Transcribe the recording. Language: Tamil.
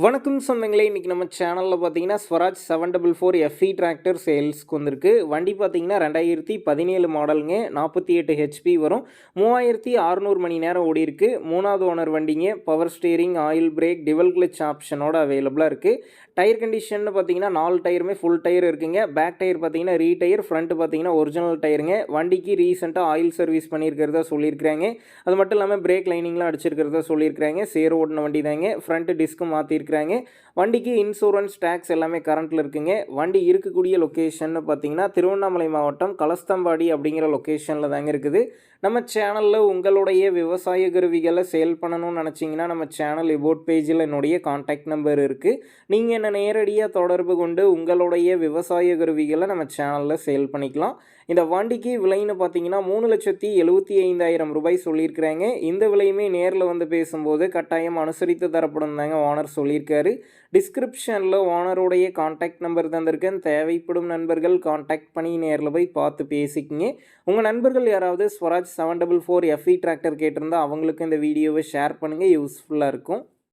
வணக்கம் சொந்தங்களே, இன்றைக்கி நம்ம சேனலில் பார்த்தீங்கன்னா ஸ்வராஜ் 744 எஃப்இ டிராக்டர் சேல்ஸ்க்கு வந்திருக்கு. வண்டி பார்த்தீங்கன்னா 2017 மாடலுங்க, 48 ஹெச்பி வரும், 3600 மணி நேரம் ஓடி இருக்கு. மூணாவது ஓனர் வண்டிங்க. பவர் ஸ்டீரிங், ஆயில் பிரேக், டிவல் கிளச் ஆப்ஷனோட அவைலபிளாக இருக்குது. டயர் கண்டிஷன் பார்த்தீங்கன்னா 4 டயருமே ஃபுல் டயர் இருக்குங்க. பேக் டயர் பார்த்தீங்கன்னா ரீடயர், ஃப்ரண்ட் பார்த்தீங்கன்னா ஒரிஜினல் டயருங்க. வண்டிக்கு ரீசெண்டாக ஆயில் சர்வீஸ் பண்ணியிருக்கிறதா சொல்லியிருக்கிறாங்க. அது மட்டும் இல்லாமல் பிரேக் லைனிங்லாம் அடிச்சிருக்கிறதா சொல்லியிருக்கிறாங்க. சேர் ஓடின வண்டி தாங்க. ஃப்ரண்ட் டிஸ்க்கு மாற்றி இருக்கிறாங்க. வண்டிக்கு இன்சூரன்ஸ் டேக்ஸ் எல்லாமே கரண்ட்டில் இருக்குங்க. வண்டி இருக்கக்கூடிய லொக்கேஷன் பார்த்தீங்கன்னா திருவண்ணாமலை மாவட்டம் கலஸ்தம்பாடி அப்படிங்கிற லொக்கேஷனில் தாங்க இருக்குது. நம்ம சேனலில் உங்களுடைய விவசாய கருவிகளை சேல் பண்ணணும்னு நினச்சிங்கன்னா நம்ம சேனல் எபோட் பேஜில் என்னுடைய கான்டாக்ட் நம்பர் இருக்குது. நீங்கள் என்னை நேரடியாக தொடர்பு கொண்டு உங்களுடைய விவசாய கருவிகளை நம்ம சேனலில் சேல் பண்ணிக்கலாம். இந்த வண்டிக்கு விலைன்னு பார்த்தீங்கன்னா 3,75,000 ரூபாய் சொல்லியிருக்கிறாங்க. இந்த விலையுமே நேரில் வந்து பேசும்போது கட்டாயம் அனுசரித்து தரப்படும் தாங்க ஓனர் சொல்லியிருக்காரு. டிஸ்கிரிப்ஷனில் ஓனருடைய கான்டாக்ட் நம்பர் தந்திருக்கேன். தேவைப்படும் நண்பர்கள் கான்டாக்ட் பண்ணி நேரில் போய் பார்த்து பேசிக்கிங்க. உங்கள் நண்பர்கள் யாராவது ஸ்வராஜ் 744 எஃப்இ டிராக்டர் கேட்டிருந்தால் அவங்களுக்கு இந்த வீடியோவை ஷேர் பண்ணுங்கள், யூஸ்ஃபுல்லாக இருக்கும்.